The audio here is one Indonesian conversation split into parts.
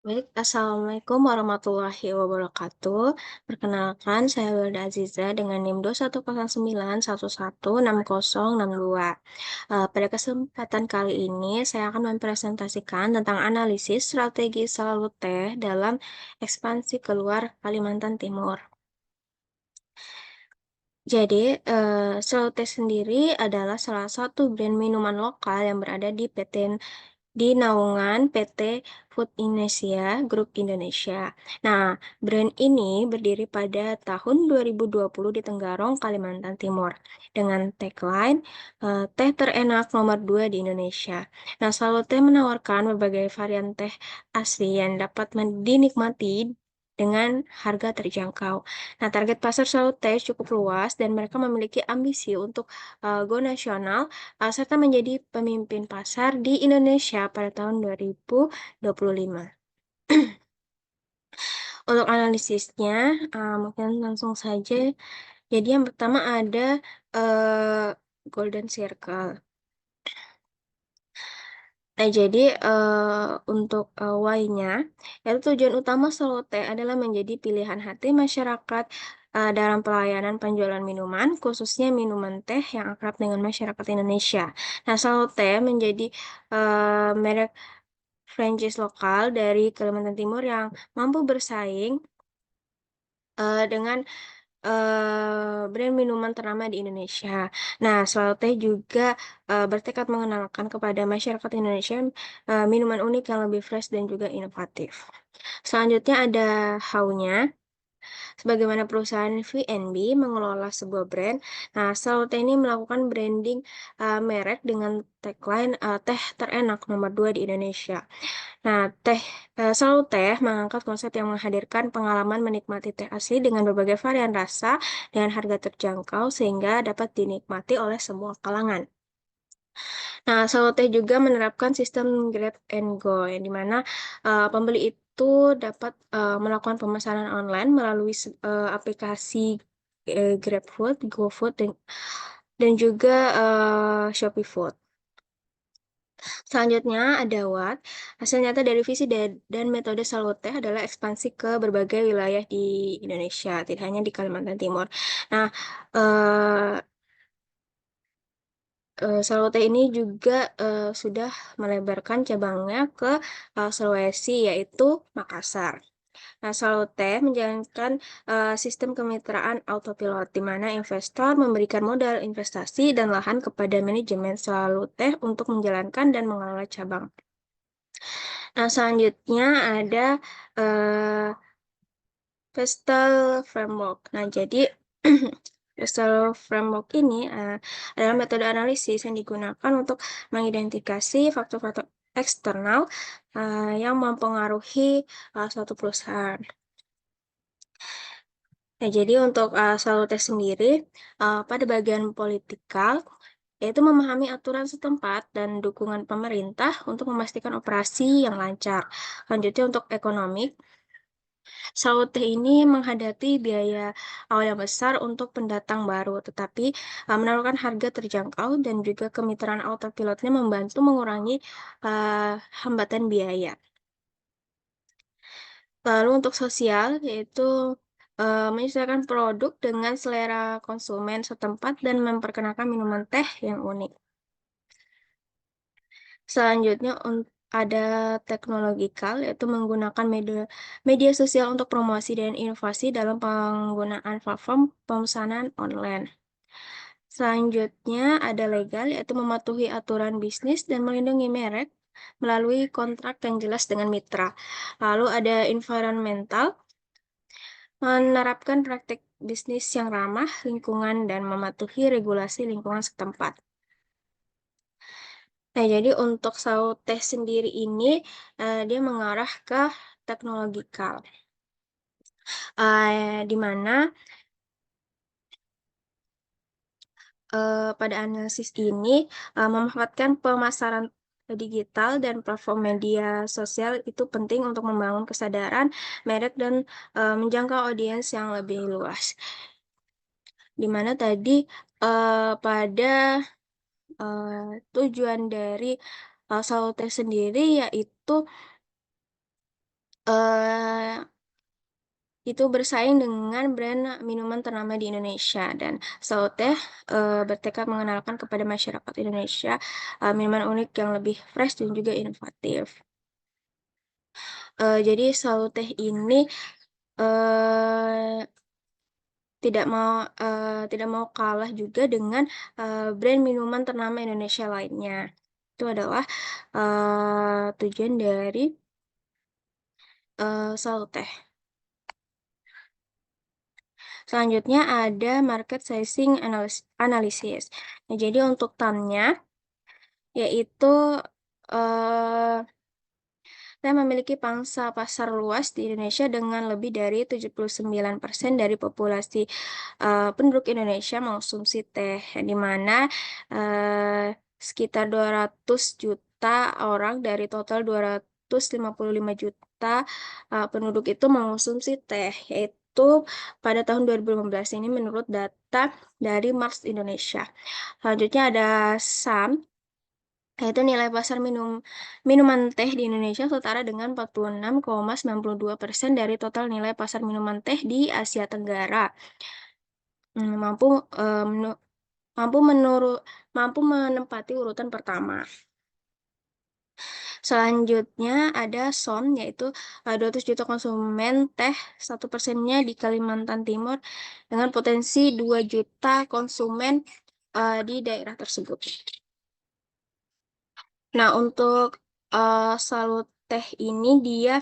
Baik, Assalamualaikum warahmatullahi wabarakatuh. Perkenalkan, saya Wilda Aziza dengan NIM 21091116062. Pada kesempatan kali ini, saya akan mempresentasikan tentang analisis strategi selalu teh dalam ekspansi keluar Kalimantan Timur. Jadi, Celote sendiri adalah salah satu brand minuman lokal yang berada di naungan PT Food Indonesia Group Indonesia. Nah, brand ini berdiri pada tahun 2020 di Tenggarong, Kalimantan Timur, dengan tagline "Teh terenak nomor 2 di Indonesia". Nah, Celote menawarkan berbagai varian teh asli yang dapat dinikmati dengan harga terjangkau. Nah, target pasar Salute cukup luas dan mereka memiliki ambisi untuk go nasional serta menjadi pemimpin pasar di Indonesia pada tahun 2025. Untuk analisisnya, mungkin langsung saja. Jadi yang pertama ada uh, Golden Circle. Nah, jadi untuk why-nya, yaitu tujuan utama Solote adalah menjadi pilihan hati masyarakat dalam pelayanan penjualan minuman, khususnya minuman teh yang akrab dengan masyarakat Indonesia. Nah, Solote menjadi merek franchise lokal dari Kalimantan Timur yang mampu bersaing dengan brand minuman ternama di Indonesia. Nah, Swell Teh juga bertekad mengenalkan kepada masyarakat Indonesia minuman unik yang lebih fresh dan juga inovatif. Selanjutnya ada how-nya. Sebagaimana perusahaan V&B mengelola sebuah brand, nah Swell Teh ini melakukan branding merek dengan tagline teh terenak nomor 2 di Indonesia. Nah, selalu teh mengangkat konsep yang menghadirkan pengalaman menikmati teh asli dengan berbagai varian rasa dengan harga terjangkau sehingga dapat dinikmati oleh semua kalangan. Nah, selalu teh juga menerapkan sistem Grab and Go yang dimana pembeli itu dapat melakukan pemesanan online melalui aplikasi GrabFood, GoFood, dan juga Shopee Food. Selanjutnya ada Watt. Hasil nyata dari visi dan metode Salute adalah ekspansi ke berbagai wilayah di Indonesia, tidak hanya di Kalimantan Timur. Nah, eh, Salute ini juga sudah melebarkan cabangnya ke Sulawesi, yaitu Makassar. Nah, Salute menjalankan sistem kemitraan autopilot, di mana investor memberikan modal investasi dan lahan kepada manajemen Salute untuk menjalankan dan mengelola cabang. Nah, selanjutnya ada eh, Vestal Framework. Nah, jadi Vestal Framework ini adalah metode analisis yang digunakan untuk mengidentifikasi faktor-faktor eksternal yang mempengaruhi suatu perusahaan. Nah, jadi untuk Salute sendiri, pada bagian politikal, yaitu memahami aturan setempat dan dukungan pemerintah untuk memastikan operasi yang lancar. Lanjutnya untuk ekonomi, Saute ini menghadapi biaya awal yang besar untuk pendatang baru, tetapi menawarkan harga terjangkau dan juga kemitraan autopilotnya membantu mengurangi hambatan biaya. Lalu untuk sosial, yaitu menyesuaikan produk dengan selera konsumen setempat dan memperkenalkan minuman teh yang unik. Selanjutnya ada teknologikal, yaitu menggunakan media sosial untuk promosi dan inovasi dalam penggunaan platform pemesanan online. Selanjutnya ada legal, yaitu mematuhi aturan bisnis dan melindungi merek melalui kontrak yang jelas dengan mitra. Lalu ada environmental, menerapkan praktik bisnis yang ramah lingkungan dan mematuhi regulasi lingkungan setempat. Nah, jadi untuk saute sendiri ini dia mengarah ke teknologikal, di mana pada analisis ini memanfaatkan pemasaran digital dan platform media sosial itu penting untuk membangun kesadaran merek dan menjangkau audiens yang lebih luas. Di mana tadi pada tujuan dari saute sendiri yaitu eee, itu bersaing dengan brand minuman ternama di Indonesia dan Saloteh, bertekad mengenalkan kepada masyarakat Indonesia, minuman unik yang lebih fresh dan juga inovatif. Jadi Saloteh ini, eee, tidak mau kalah juga dengan, brand minuman ternama Indonesia lainnya. Itu adalah, tujuan dari, Saloteh. Selanjutnya ada market sizing analysis. Nah, jadi untuk TAM-nya yaitu, eee saya memiliki pangsa pasar luas di Indonesia dengan lebih dari 79% dari populasi, penduduk Indonesia mengonsumsi teh, di mana, sekitar 200 juta orang dari total 255 juta, penduduk itu mengonsumsi teh, yaitu pada tahun 2015 ini menurut data dari Mars Indonesia. Selanjutnya ada SAM, yaitu nilai pasar minuman teh di Indonesia setara dengan 46,92% dari total nilai pasar minuman teh di Asia Tenggara. Mmm, mampu, eee, menu mampu menuru mampu menempati urutan pertama. Selanjutnya ada SON, yaitu, 200 juta konsumen teh, 1%-nya di Kalimantan Timur, dengan potensi 2 juta konsumen, di daerah tersebut. Nah, untuk, Salut Teh ini dia,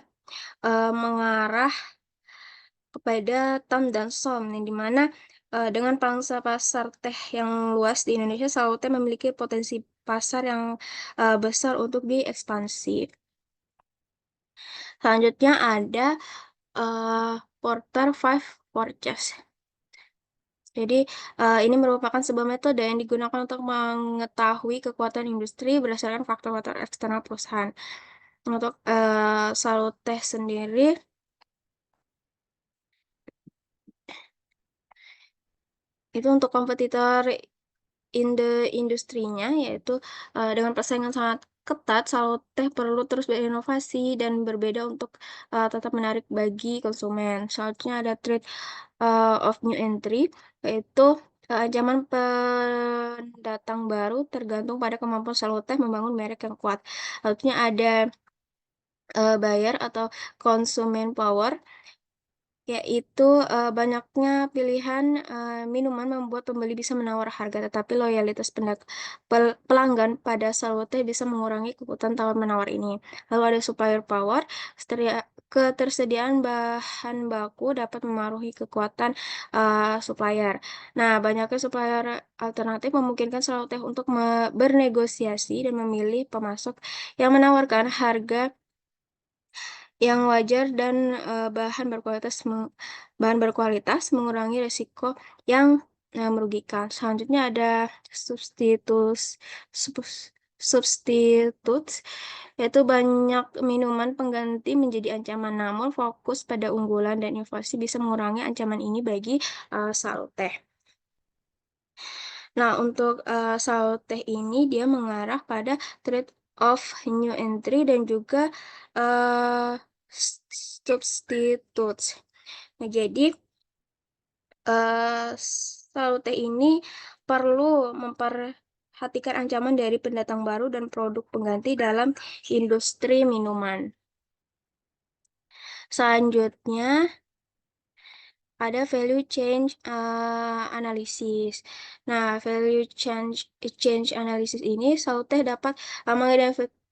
mengarah kepada TAM dan SOM, yang di mana, dengan pangsa pasar teh yang luas di Indonesia, Salut Teh memiliki potensi pasar yang, besar untuk diekspansi. Selanjutnya ada, Porter 5 Forecast. Jadi, ini merupakan sebuah metode yang digunakan untuk mengetahui kekuatan industri berdasarkan faktor-faktor eksternal perusahaan. Untuk, Salut Teh sendiri, itu untuk kompetitor industrinya, yaitu, dengan persaingan sangat ketat, Saloteh perlu terus berinovasi dan berbeda untuk, tetap menarik bagi konsumen. Selanjutnya ada threat, of new entry, yaitu, ancaman pendatang baru tergantung pada kemampuan Saloteh membangun merek yang kuat. Selanjutnya ada, buyer atau consumer power, yaitu, banyaknya pilihan, minuman membuat pembeli bisa menawar harga, tetapi loyalitas pelanggan pada Saloteh bisa mengurangi kekuatan tawar-menawar ini. Lalu ada supplier power, ketersediaan bahan baku dapat memengaruhi kekuatan, supplier. Nah, banyaknya supplier alternatif memungkinkan Saloteh untuk bernegosiasi dan memilih pemasok yang menawarkan harga yang wajar dan, bahan berkualitas mengurangi risiko yang, merugikan. Selanjutnya ada substitutes, yaitu banyak minuman pengganti menjadi ancaman, namun fokus pada unggulan dan inovasi bisa mengurangi ancaman ini bagi, Salteh. Nah, untuk, Salteh ini dia mengarah pada trade of new entry dan juga, eee, substitutes. Nah, jadi, Saluteh ini perlu memperhatikan ancaman dari pendatang baru dan produk pengganti dalam industri minuman. Selanjutnya ada value change, analysis. Nah, value change analysis ini Saluteh dapat,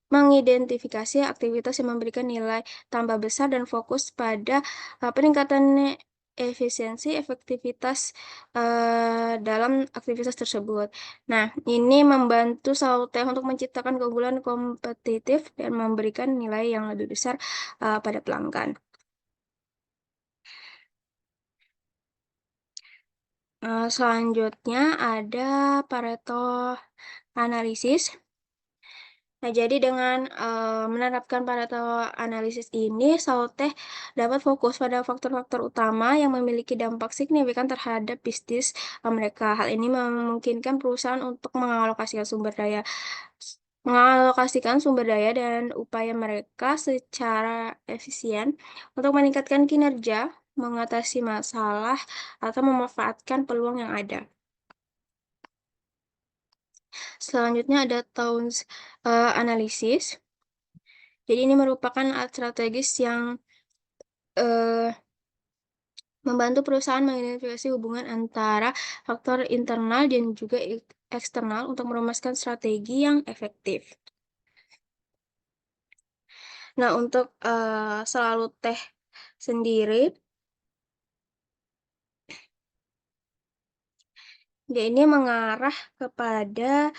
mengidentifikasi aktivitas yang memberikan nilai tambah besar dan fokus pada, peningkatan efisiensi, efektivitas, dalam aktivitas tersebut. Nah, ini membantu Saluteh untuk menciptakan keunggulan kompetitif dan memberikan nilai yang lebih besar, pada pelanggan. Selanjutnya ada Pareto analisis. Nah, jadi dengan, menerapkan Pareto analisis ini, Sauteh dapat fokus pada faktor-faktor utama yang memiliki dampak signifikan terhadap bisnis, mereka. Hal ini memungkinkan perusahaan untuk mengalokasikan sumber daya mengalokasikan sumber daya dan upaya mereka secara efisien untuk meningkatkan kinerja, mengatasi masalah, atau memanfaatkan peluang yang ada. Selanjutnya ada Towns Analysis. Jadi ini merupakan alat strategis yang eh, membantu perusahaan mengidentifikasi hubungan antara faktor internal dan juga eksternal untuk merumuskan strategi yang efektif. Nah, untuk selalu teh sendiri, dia ini mengarah kepada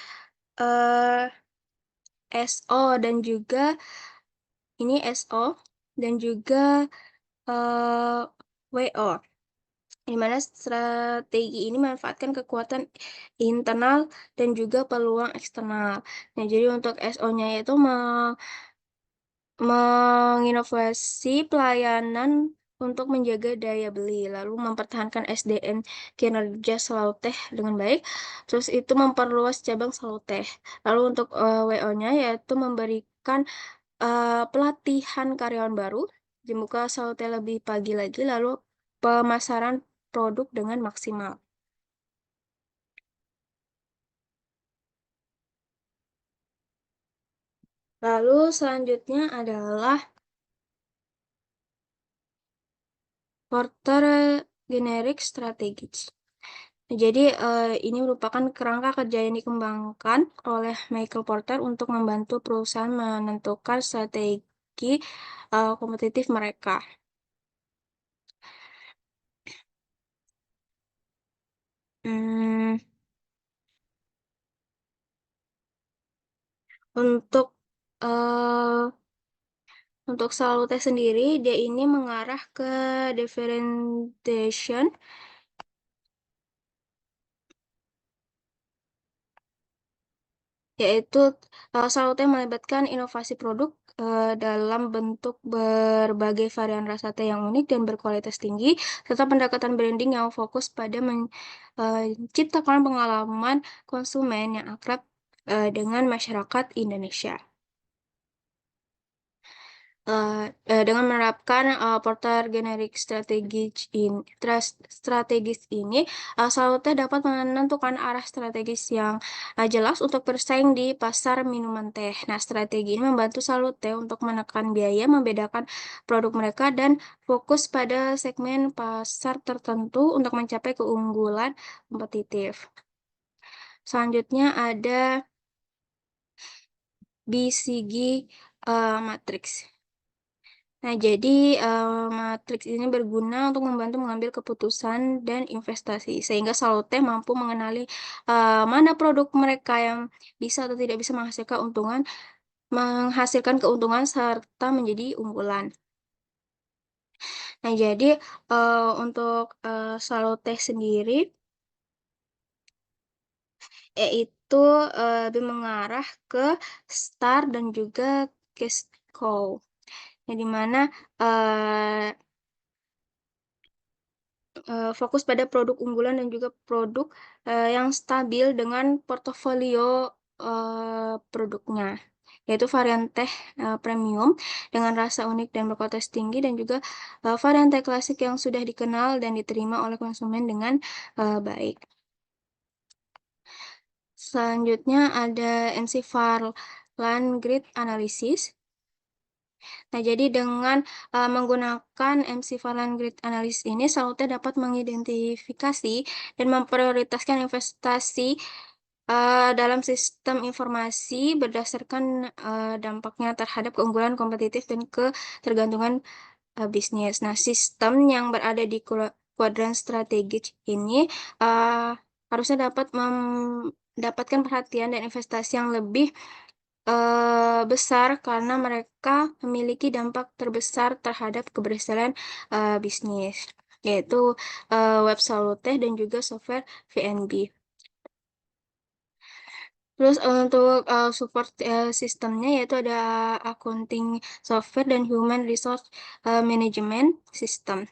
eh, SO dan juga ini SO dan juga eh, WO. Di mana strategi ini memanfaatkan kekuatan internal dan juga peluang eksternal. Nah, jadi untuk SO-nya itu menginovasi pelayanan untuk menjaga daya beli, lalu mempertahankan SDM kinerja selalu teh dengan baik, terus itu memperluas cabang selalu teh. Lalu untuk WO-nya yaitu memberikan pelatihan karyawan baru, membuka selalu teh lebih pagi lagi, lalu pemasaran produk dengan maksimal. Lalu selanjutnya adalah Porter Generic Strategies. Jadi, ini merupakan kerangka kerja yang dikembangkan oleh Michael Porter untuk membantu perusahaan menentukan strategi kompetitif mereka. Hmm, untuk eh, untuk salute sendiri, dia ini mengarah ke differentiation, yaitu salute melibatkan inovasi produk dalam bentuk berbagai varian rasa teh yang unik dan berkualitas tinggi, serta pendekatan branding yang fokus pada menciptakan pengalaman konsumen yang akrab dengan masyarakat Indonesia. Dengan menerapkan Porter Generic strategis ini, Salute dapat menentukan arah strategis yang jelas untuk bersaing di pasar minuman teh. Nah, strategi ini membantu Salute untuk menekan biaya, membedakan produk mereka, dan fokus pada segmen pasar tertentu untuk mencapai keunggulan kompetitif. Selanjutnya ada BCG Matrix. Nah, jadi matriks ini berguna untuk membantu mengambil keputusan dan investasi, sehingga Salute mampu mengenali mana produk mereka yang bisa atau tidak bisa menghasilkan keuntungan serta menjadi unggulan. Nah, jadi untuk Salute sendiri, yaitu lebih mengarah ke STAR dan juga cash cow. Yang dimana fokus pada produk unggulan dan juga produk yang stabil dengan portofolio produknya, yaitu varian teh premium dengan rasa unik dan berkualitas tinggi, dan juga varian teh klasik yang sudah dikenal dan diterima oleh konsumen dengan baik. Selanjutnya ada Ensifarlan Grid Analysis. Nah, jadi dengan menggunakan MC Falan Grid Analysis ini, Salute dapat mengidentifikasi dan memprioritaskan investasi dalam sistem informasi berdasarkan dampaknya terhadap keunggulan kompetitif dan ketergantungan bisnis. Nah, sistem yang berada di kuadran strategis ini uh, harusnya dapat mendapatkan perhatian dan investasi yang lebih besar karena mereka memiliki dampak terbesar terhadap keberhasilan bisnis, yaitu web Saluteh dan juga software VNB. Terus untuk support sistemnya yaitu ada accounting software dan human resource management system.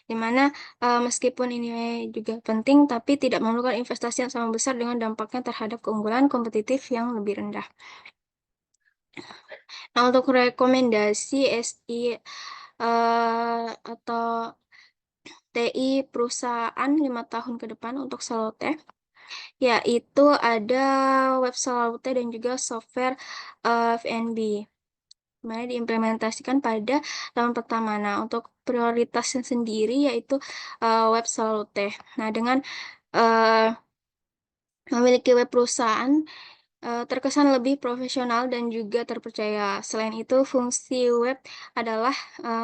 Di mana meskipun ini juga penting, tapi tidak memerlukan investasi yang sama besar dengan dampaknya terhadap keunggulan kompetitif yang lebih rendah. Untuk rekomendasi SI, atau TI perusahaan 5 tahun ke depan untuk Saloteh, yaitu ada web Saloteh dan juga software, VNB, mana diimplementasikan pada tahun pertama. Nah, untuk prioritasnya sendiri yaitu, web Saloteh. Nah, dengan, eee, memiliki web perusahaan terkesan lebih profesional dan juga terpercaya. Selain itu, fungsi web adalah,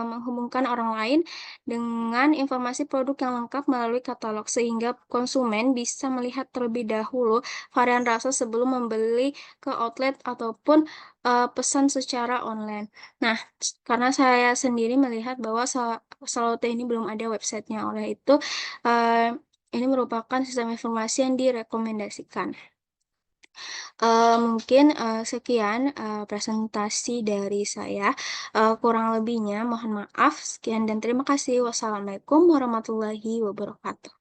menghubungkan orang lain dengan informasi produk yang lengkap melalui katalog, sehingga konsumen bisa melihat terlebih dahulu varian rasa sebelum membeli ke outlet ataupun, pesan secara online. Nah, karena saya sendiri melihat bahwa Saloteh ini belum ada websitenya, oleh itu, ini merupakan sistem informasi yang direkomendasikan. Mungkin, sekian, presentasi dari saya, kurang lebihnya mohon maaf. Sekian dan terima kasih. Wassalamualaikum warahmatullahi wabarakatuh.